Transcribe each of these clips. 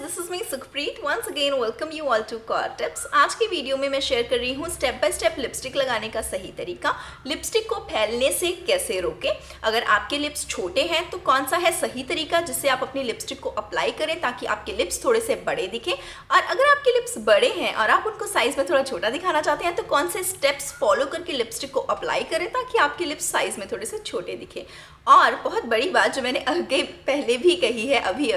This is me Sukhpreet. Once again welcome you all to car tips. आज की video में मैं शेयर कर रही हूँ स्टेप बाय स्टेप लिपस्टिक लगाने का सही तरीका। लिपस्टिक को फैलने से कैसे रोकें। अगर आपके लिप्स छोटे हैं तो कौन सा है सही तरीका जिससे आप अपनी लिपस्टिक को अप्लाई करें ताकि आपके लिप्स थोड़े से बड़े दिखें। और अगर आपके लिप्स बड़े हैं और आप उनको साइज में थोड़ा छोटा दिखाना चाहते हैं तो कौन से स्टेप्स फॉलो करके लिपस्टिक को अप्लाई करें ताकि आपके लिप्स साइज में थोड़े से छोटे दिखें। और बहुत बड़ी बात जो मैंने आगे पहले भी कही है अभी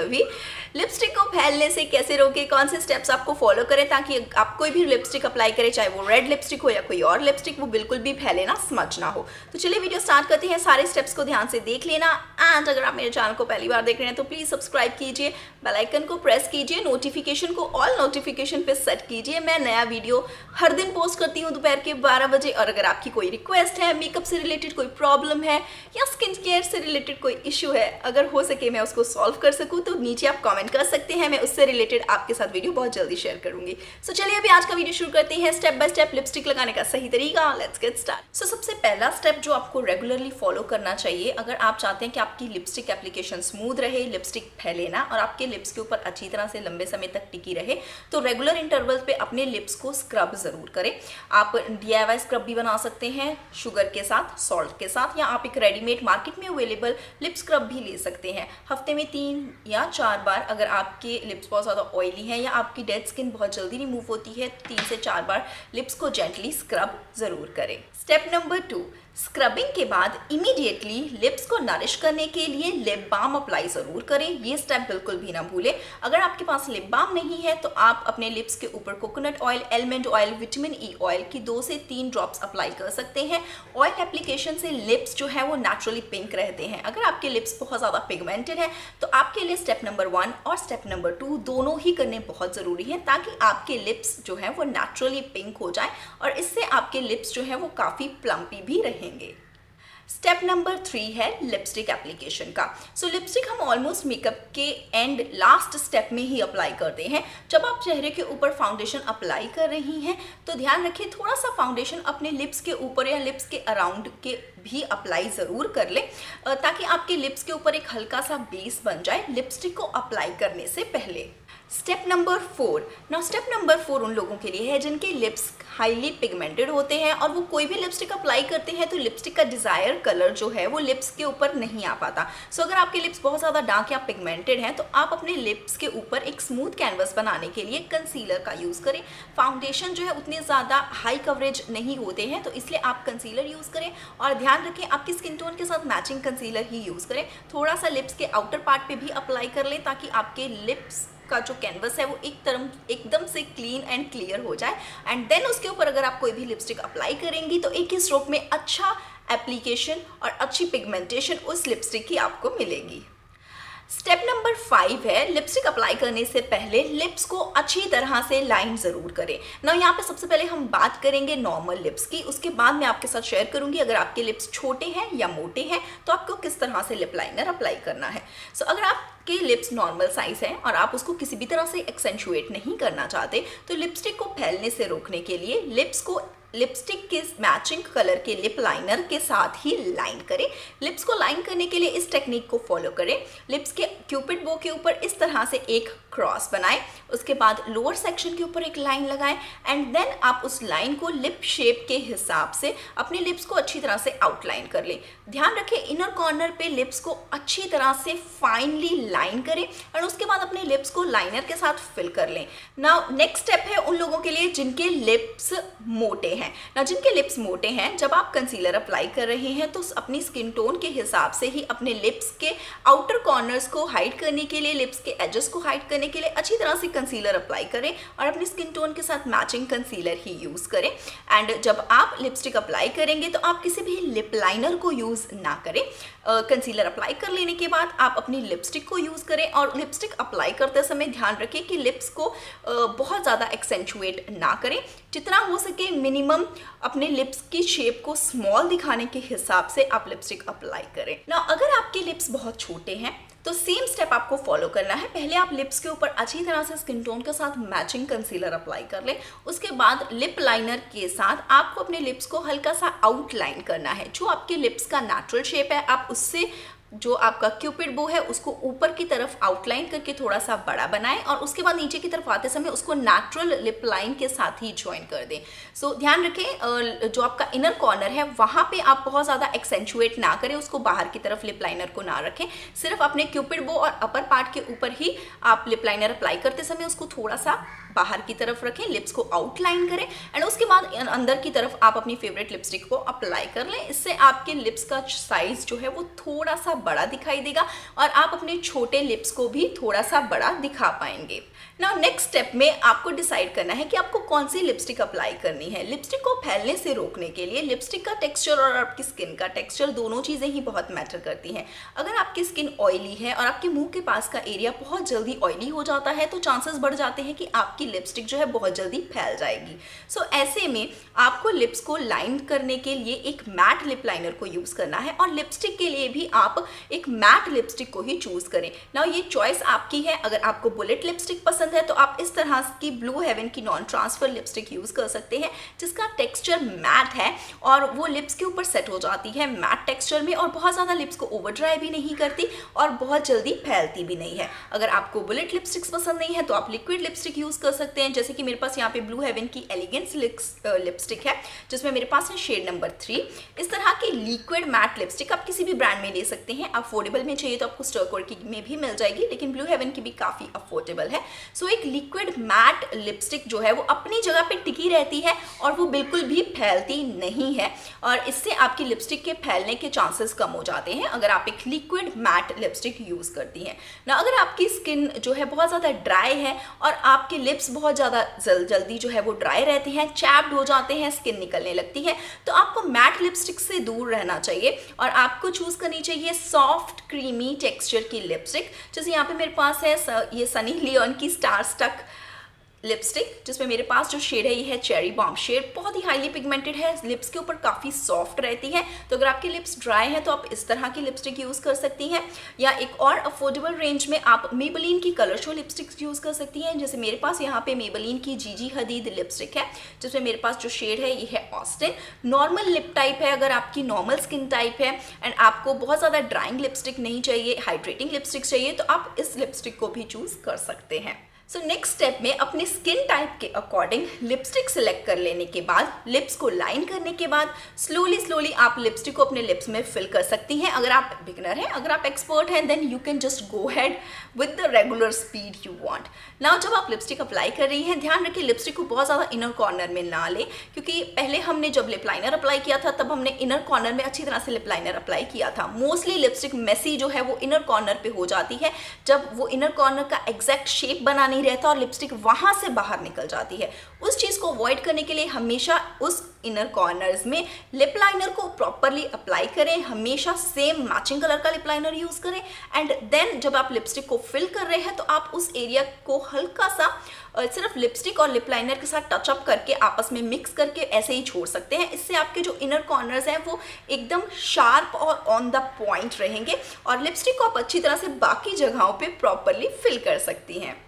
लिपस्टिक को फैलने से कैसे रोके, कौन से स्टेप्स आपको फॉलो करें ताकि आप कोई भी लिपस्टिक अप्लाई करें, चाहे वो रेड लिपस्टिक हो या कोई और लिपस्टिक, वो बिल्कुल भी फैले ना, स्मज ना हो। तो चलिए वीडियो स्टार्ट करते हैं। सारे स्टेप्स को ध्यान से देख लेना। एंड अगर आप मेरे चैनल को पहली बार देख रहे हैं तो प्लीज सब्सक्राइब कीजिए, बेल आइकन को प्रेस कीजिए, नोटिफिकेशन को ऑल नोटिफिकेशन पे सेट कीजिए। मैं नया वीडियो हर दिन पोस्ट करती हूँ दोपहर के 12 बजे। और अगर आपकी कोई रिक्वेस्ट है, मेकअप से रिलेटेड कोई प्रॉब्लम है या स्किन केयर से रिलेटेड कोई इश्यू है, अगर हो सके मैं उसको सॉल्व कर सकूँ तो नीचे आप कमेंट कर सकते हैं। मैं उससे रिलेटेड आपके साथ वीडियो बहुत जल्दी शेयर करूंगी। सो चलिए अभी आज का वीडियो शुरू करते हैं। स्टेप बाय स्टेप लिपस्टिक लगाने का सही तरीका। Let's get start. सो सबसे पहला स्टेप जो आपको रेगुलरली फॉलो करना चाहिए, अगर आप चाहते हैं कि आपकी लिपस्टिक एप्लीकेशन स्मूथ रहे, लिपस्टिक फैले ना और आपके लिप्स के ऊपर अच्छी तरह से लंबे समय तक टिकी रहे, तो रेगुलर इंटरवल पे अपने लिप्स को स्क्रब जरूर करें। आप DIY स्क्रब भी बना सकते हैं शुगर के साथ, सॉल्ट के साथ, या आप एक रेडीमेड मार्केट में अवेलेबल लिप स्क्रब भी ले सकते हैं। हफ्ते में 3 या 4 बार, अगर आपके लिप्स बहुत ज़्यादा ऑयली है या आपकी डेड स्किन बहुत जल्दी रिमूव होती है, 3 से 4 बार लिप्स को जेंटली स्क्रब जरूर करें। स्टेप नंबर 2, स्क्रबिंग के बाद इमीडिएटली लिप्स को नरिश करने के लिए लिप बाम अप्लाई ज़रूर करें। ये स्टेप बिल्कुल भी ना भूलें। अगर आपके पास लिप बाम नहीं है तो आप अपने लिप्स के ऊपर coconut oil, almond oil, vitamin E oil की 2 से 3 ड्रॉप्स अप्लाई कर सकते हैं। ऑयल एप्लीकेशन से लिप्स जो है वो नेचुरली पिंक रहते हैं। अगर आपके लिप्स बहुत ज़्यादा पिगमेंटेड है तो आपके लिए स्टेप नंबर 1 और स्टेप नंबर 2 दोनों ही करने बहुत ज़रूरी है ताकि आपके लिप्स जो है वो नेचुरली पिंक हो जाए और इससे आपके लिप्स जो है वो काफ़ी प्लम्पी भी रहेंगे। स्टेप नंबर 3 है लिपस्टिक एप्लीकेशन का। सो लिपस्टिक हम ऑलमोस्ट मेकअप के एंड लास्ट स्टेप में ही अप्लाई करते हैं। जब आप चेहरे के ऊपर फाउंडेशन अप्लाई कर रही हैं तो ध्यान रखिए थोड़ा सा फाउंडेशन अपने लिप्स के ऊपर या लिप्स के अराउंड के भी अप्लाई ज़रूर कर लें ताकि आपके लिप्स के ऊपर एक हल्का सा बेस बन जाए लिपस्टिक को अप्लाई करने से पहले। Step number 4। Now step number 4 उन लोगों के लिए है जिनके लिप्स हाईली पिगमेंटेड होते हैं और वो कोई भी लिपस्टिक अप्लाई करते हैं तो लिपस्टिक का डिज़ायर कलर जो है वो लिप्स के ऊपर नहीं आ पाता। सो अगर आपके लिप्स बहुत ज़्यादा डार्क या पिगमेंटेड हैं तो आप अपने लिप्स के ऊपर एक स्मूथ कैनवस बनाने के लिए कंसीलर का यूज़ करें। फाउंडेशन जो है उतने ज़्यादा हाई कवरेज नहीं होते हैं तो इसलिए आप कंसीलर यूज़ करें और ध्यान रखें आपकी स्किन टोन के साथ मैचिंग कंसीलर ही यूज़ करें। थोड़ा सा लिप्स के आउटर पार्ट पे भी अप्लाई कर लें ताकि आपके लिप्स का जो कैनवस है वो एकदम से क्लीन एंड क्लियर हो जाए। एंड देन उसके ऊपर अगर आप कोई भी लिपस्टिक अप्लाई करेंगी तो एक ही स्ट्रोक में अच्छा एप्लीकेशन और अच्छी पिगमेंटेशन उस लिपस्टिक की आपको मिलेगी। स्टेप नंबर 5 है लिपस्टिक अप्लाई करने से पहले लिप्स को अच्छी तरह से लाइन ज़रूर करें। ना यहाँ पे सबसे पहले हम बात करेंगे नॉर्मल लिप्स की, उसके बाद मैं आपके साथ शेयर करूँगी अगर आपके लिप्स छोटे हैं या मोटे हैं तो आपको किस तरह से लिप लाइनर अप्लाई करना है। सो अगर आपके लिप्स नॉर्मल साइज हैं और आप उसको किसी भी तरह से एक्सेंचुएट नहीं करना चाहते तो लिपस्टिक को फैलने से रोकने के लिए लिप्स को लिपस्टिक के मैचिंग कलर के लिप लाइनर के साथ ही लाइन करें। लिप्स को लाइन करने के लिए इस टेक्निक को फॉलो करें। लिप्स के क्यूपिड बो के ऊपर इस तरह से एक क्रॉस बनाएं, उसके बाद लोअर सेक्शन के ऊपर एक लाइन लगाएं एंड देन आप उस लाइन को लिप शेप के हिसाब से अपने लिप्स को अच्छी तरह से आउटलाइन कर लें। ध्यान रखें इनर कॉर्नर पे लिप्स को अच्छी तरह से फाइनली लाइन करें और उसके बाद अपने लिप्स को लाइनर के साथ फिल कर लें। नाउ नेक्स्ट स्टेप है उन लोगों के लिए जिनके लिप्स मोटे हैं। ना जिनके लिप्स मोटे हैं, जब आप कंसीलर अप्लाई कर रहे हैं तो अपनी स्किन टोन के हिसाब से ही अपने लिप्स के आउटर कॉर्नर्स को हाइड करने के लिए, लिप्स के एजेस को हाइड करने के लिए अच्छी तरह से कंसीलर अप्लाई करें और अपनी स्किन टोन के साथ मैचिंग कंसीलर ही यूज़ करें। एंड जब आप लिपस्टिक अप्लाई करेंगे तो आप किसी भी लिप लाइनर को यूज़ ना करें। कंसीलर अप्लाई कर लेने के बाद आप अपनी लिपस्टिक को यूज़ करें और लिपस्टिक अप्लाई करते समय ध्यान रखें कि लिप्स को बहुत ज़्यादा एक्सेंचुएट ना करें। जितना हो सके मिनिमम अपने लिप्स की शेप को स्मॉल दिखाने के हिसाब से आप लिपस्टिक अप्लाई करें। ना अगर आपके लिप्स बहुत छोटे हैं तो सेम स्टेप आपको फॉलो करना है। पहले आप लिप्स के ऊपर अच्छी तरह से स्किन टोन के साथ मैचिंग कंसीलर अप्लाई कर लें। उसके बाद लिप लाइनर के साथ आपको अपने लिप्स को हल्का सा आउटलाइन करना है। जो आपके लिप्स का नेचुरल शेप है आप उससे जो आपका क्यूपिड बो है उसको ऊपर की तरफ आउटलाइन करके थोड़ा सा बड़ा बनाएं और उसके बाद नीचे की तरफ आते समय उसको नेचुरल लिप लाइन के साथ ही ज्वाइन कर दें। सो ध्यान रखें जो आपका इनर कॉर्नर है वहां पे आप बहुत ज़्यादा एक्सेंचुएट ना करें, उसको बाहर की तरफ लिप लाइनर को ना रखें, सिर्फ अपने क्यूपिड बो और अपर पार्ट के ऊपर ही आप लिप लाइनर अप्लाई करते समय उसको थोड़ा सा बाहर की तरफ रखें, लिप्स को आउटलाइन करें एंड उसके बाद अंदर की तरफ आप अपनी फेवरेट लिपस्टिक को अप्लाई कर लें। इससे आपके लिप्स का साइज जो है वो थोड़ा सा बड़ा दिखाई देगा और आप अपने छोटे लिप्स को भी थोड़ा सा बड़ा दिखा पाएंगे। नाउ नेक्स्ट स्टेप में आपको डिसाइड करना है कि आपको कौन सी लिपस्टिक अप्लाई करनी है। लिपस्टिक को फैलने से रोकने के लिए लिपस्टिक का टेक्सचर और आपकी स्किन का टेक्सचर दोनों चीज़ें ही बहुत मैटर करती हैं। अगर आपकी स्किन ऑयली है और आपके मुंह के पास का एरिया बहुत जल्दी ऑयली हो जाता है तो चांसेस बढ़ जाते हैं कि आपकी लिपस्टिक जो है बहुत जल्दी फैल जाएगी। सो ऐसे में आपको लिप्स को लाइन करने के लिए एक मैट लिप लाइनर को यूज़ करना है और लिपस्टिक के लिए भी आप एक मैट लिपस्टिक को ही चूज़ करें। नाउ ये चॉइस आपकी है। अगर आपको बुलेट लिपस्टिक पसंद है तो आप इस तरह की ब्लू हेवन की नॉन ट्रांसफर लिपस्टिक यूज कर सकते हैं जिसका टेक्सचर मैट है और वो लिप्स के ऊपर सेट हो जाती है मैट टेक्सचर में और बहुत ज़्यादा लिप्स को ओवर ड्राई भी नहीं करती और बहुत जल्दी फैलती भी नहीं है। अगर आपको बुलेट लिपस्टिक्स पसंद नहीं है तो आप लिक्विड लिपस्टिक यूज कर सकते हैं, जैसे कि मेरे पास यहाँ पे ब्लू हेवन की एलिगेंस लिपस्टिक है जिसमें मेरे पास है शेड नंबर 3। इस तरह की लिक्विड मैट लिपस्टिक आप किसी भी ब्रांड में ले सकते हैं। अफोर्डेबल में चाहिए तो आपको स्टर्कोर की में भी मिल जाएगी, लेकिन ब्लू हेवन की भी काफ़ी अफोर्डेबल है। सो एक लिक्विड मैट लिपस्टिक जो है वो अपनी जगह पे टिकी रहती है और वो बिल्कुल भी फैलती नहीं है और इससे आपकी लिपस्टिक के फैलने के चांसेस कम हो जाते हैं अगर आप एक लिक्विड मैट लिपस्टिक यूज करती हैं ना। अगर आपकी स्किन जो है बहुत ज़्यादा ड्राई है और आपके लिप्स बहुत ज़्यादा जल्दी जो है वो ड्राई रहते हैं, चैप्ड हो जाते हैं, स्किन निकलने लगती है, तो आपको मैट लिपस्टिक से दूर रहना चाहिए और आपको चूज करनी चाहिए सॉफ्ट क्रीमी टेक्सचर की लिपस्टिक। जैसे यहाँ पे मेरे पास है ये सनी लियोन की स्टार स्टक लिपस्टिक जिसमें मेरे पास जो शेड है ये है चेरी बॉम्ब शेड। बहुत ही हाईली पिगमेंटेड है, लिप्स के ऊपर काफ़ी सॉफ्ट रहती है। तो अगर आपके लिप्स ड्राई हैं तो आप इस तरह की लिपस्टिक यूज़ कर सकती हैं या एक और अफोर्डेबल रेंज में आप मेबेलिन की कलर शो लिपस्टिक्स यूज़ कर सकती हैं। जैसे मेरे पास यहाँ पे मेबेलिन की जीजी हदीद लिपस्टिक है जिसमें मेरे पास जो शेड है ये है ऑस्टिन। नॉर्मल लिप टाइप है अगर आपकी नॉर्मल स्किन टाइप है एंड आपको बहुत ज़्यादा ड्राइंग लिपस्टिक नहीं चाहिए, हाइड्रेटिंग लिपस्टिक चाहिए, तो आप इस लिपस्टिक को भी चूज़ कर सकते हैं। सो नेक्स्ट स्टेप में अपने स्किन टाइप के अकॉर्डिंग लिपस्टिक सिलेक्ट कर लेने के बाद लिप्स को लाइन करने के बाद स्लोली आप लिपस्टिक को अपने लिप्स में फिल कर सकती हैं। अगर आप बिगनर हैं, अगर आप एक्सपर्ट हैं then you can just go head with the regular speed you want. Now जब आप लिपस्टिक अप्लाई कर रही हैं ध्यान रखिए लिपस्टिक को बहुत ज़्यादा इनर कॉर्नर में ना लें, क्योंकि पहले हमने जब लिप लाइनर अप्लाई किया था तब हमने इनर कॉर्नर में अच्छी तरह से लिप लाइनर अप्लाई किया था। मोस्टली लिपस्टिक मेसी जो है वो इनर कॉर्नर पे हो जाती है जब वो इनर कॉर्नर का एग्जैक्ट शेप बना नहीं रहता और लिपस्टिक वहां से बाहर निकल जाती है। उस चीज को अवॉइड करने के लिए हमेशा उस इनर कॉर्नर्स में लिप लाइनर को प्रॉपरली अप्लाई करें, हमेशा सेम मैचिंग कलर का लिप लाइनर यूज करें एंड देन जब आप लिपस्टिक को फिल कर रहे हैं तो आप उस एरिया को हल्का सा सिर्फ लिपस्टिक और लिप लाइनर के साथ टचअप करके आपस में मिक्स करके ऐसे ही छोड़ सकते हैं। इससे आपके जो इनर कॉर्नर्स हैं वो एकदम शार्प और ऑन द पॉइंट रहेंगे और लिपस्टिक को आप अच्छी तरह से बाकी जगहों पे प्रॉपरली फिल कर सकती हैं।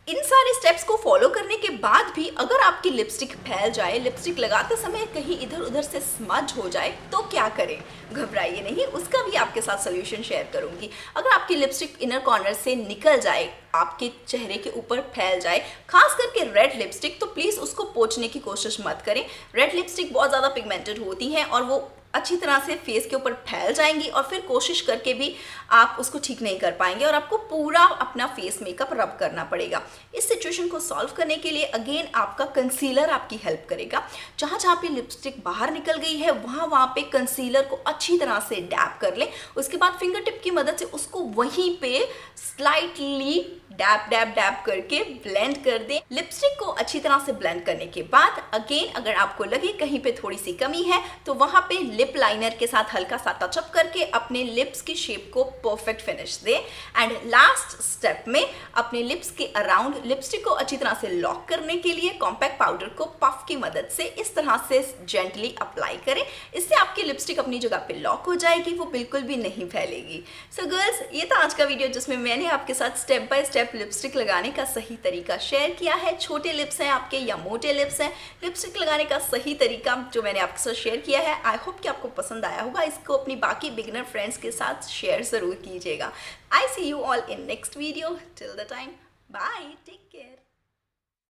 इन सारे स्टेप्स को फॉलो करने के बाद भी अगर आपकी लिपस्टिक फैल जाए, लिपस्टिक लगाते समय कहीं इधर उधर से स्मज हो जाए तो क्या करें? घबराइए नहीं, उसका भी आपके साथ सोल्यूशन शेयर करूंगी। अगर आपकी लिपस्टिक इनर कॉर्नर से निकल जाए, आपके चेहरे के ऊपर फैल जाए, खास करके रेड लिपस्टिक, तो प्लीज़ उसको पोंछने की कोशिश मत करें। रेड लिपस्टिक बहुत ज़्यादा पिगमेंटेड होती हैं और वो अच्छी तरह से फेस के ऊपर फैल जाएंगी और फिर कोशिश करके भी आप उसको ठीक नहीं कर पाएंगे और आपको पूरा अपना फेस मेकअप रब करना पड़ेगा। इस सिचुएशन को सॉल्व करने के लिए अगेन आपका कंसीलर आपकी हेल्प करेगा। जहाँ जहाँ पे लिपस्टिक बाहर निकल गई है वहाँ पे कंसीलर को अच्छी तरह से डैप कर लें। उसके बाद फिंगर टिप की मदद से उसको वहीं पे स्लाइटली डैप करके ब्लेंड कर दें। लिपस्टिक को अच्छी तरह से ब्लेंड करने के बाद अगेन अगर आपको लगे कहीं पे थोड़ी सी कमी है तो वहाँ पे लिप लाइनर के साथ हल्का सा टचअप करके अपने लिप्स की शेप को परफेक्ट फिनिश दें। एंड लास्ट स्टेप में अपने लिप्स के अराउंड लिपस्टिक को अच्छी तरह से लॉक करने के लिए कॉम्पैक्ट पाउडर को पफ की मदद से इस तरह से जेंटली अप्लाई करें। इससे आपकी लिपस्टिक अपनी जगह पे लॉक हो जाएगी, वो बिल्कुल भी नहीं फैलेगी। सो गर्ल्स, ये था आज का वीडियो जिसमें मैंने आपके साथ step by step step lipstick लगाने का सही तरीका शेयर किया है। छोटे लिप्स हैं आपके या मोटे लिप्स हैं, लिपस्टिक लगाने का सही तरीका जो मैंने आपके साथ शेयर किया है, आई होप कि आपको पसंद आया होगा। इसको अपनी बाकी बिगिनर फ्रेंड्स के साथ शेयर ज़रूर कीजिएगा। I see you all in next video. Till the time, bye, take